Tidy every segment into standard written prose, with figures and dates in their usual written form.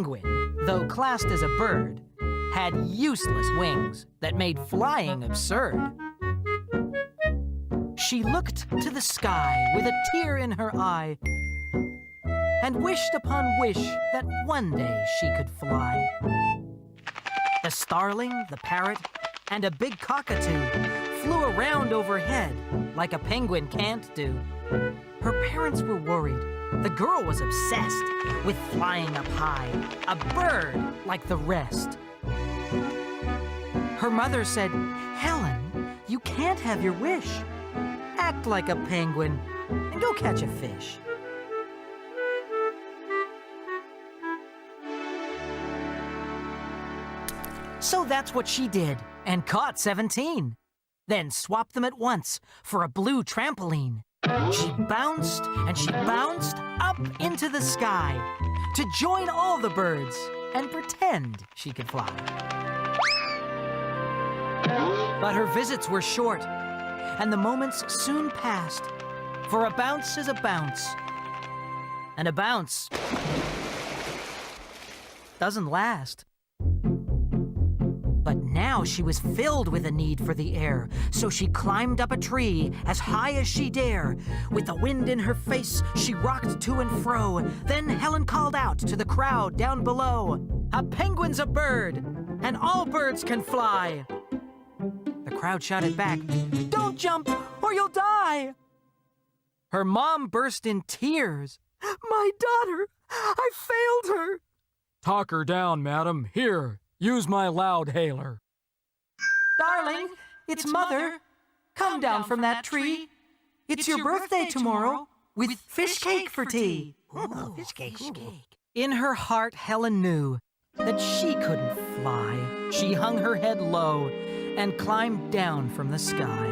penguin, though classed as a bird, had useless wings that made flying absurd. She looked to the sky with a tear in her eye and wished upon wish that one day she could fly. The starling, the parrot, and a big cockatoo flew around overhead like a penguin can't do. Her parents were worried. The girl was obsessed with flying up high, a bird like the rest. Her mother said, "Helen, you can't have your wish. Act like a penguin and go catch a fish." So that's what she did, and caught 17. Then swapped them at once for a blue trampoline. She bounced and she bounced up into the sky to join all the birds and pretend she could fly. But her visits were short, and the moments soon passed, for a bounce is a bounce, and a bounce doesn't last. But now she was filled with a need for the air, so she climbed up a tree as high as she dare. With the wind in her face, she rocked to and fro. Then Helen called out to the crowd down below, "A penguin's a bird, and all birds can fly." The crowd shouted back, "Don't jump or you'll die." Her mom burst in tears. "My daughter, I failed her." "Talk her down, madam. Here, use my loud hailer." "Darling, it's Mother. Come down from that tree. It's your birthday tomorrow, with fish cake for tea." Ooh, fish cake. In her heart, Helen knew that she couldn't fly. She hung her head low and climbed down from the sky.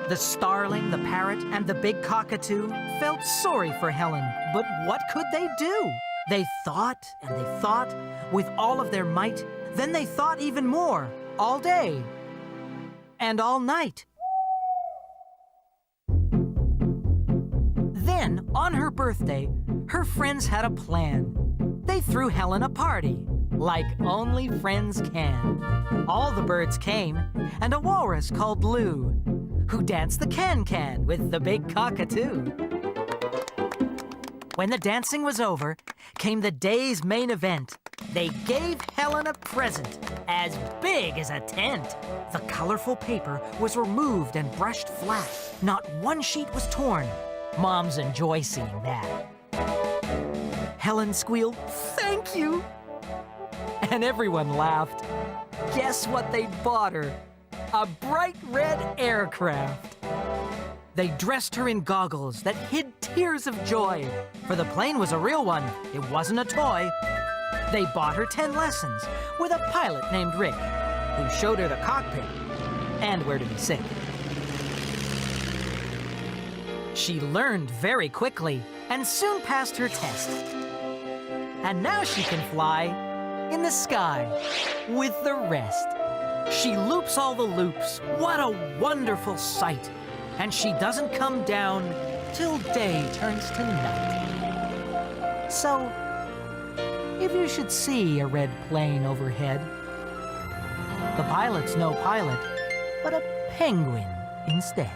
The starling, the parrot, and the big cockatoo felt sorry for Helen, but what could they do? They thought and they thought with all of their might. Then they thought even more, all day and all night. Then, on her birthday, her friends had a plan. They threw Helen a party, like only friends can. All the birds came, and a walrus called Lou, who danced the can-can with the big cockatoo. When the dancing was over, came the day's main event. They gave Helen a present as big as a tent. The colorful paper was removed and brushed flat. Not one sheet was torn. Moms enjoy seeing that. Helen squealed, "Thank you!" And everyone laughed. Guess what they bought her? A bright red aircraft. They dressed her in goggles that hid tears of joy, for the plane was a real one, it wasn't a toy. They bought her 10 lessons with a pilot named Rick, who showed her the cockpit and where to be sick. She learned very quickly and soon passed her test. And now she can fly in the sky with the rest. She loops all the loops. What a wonderful sight. And she doesn't come down till day turns to night. So, if you should see a red plane overhead, the pilot's no pilot, but a penguin instead.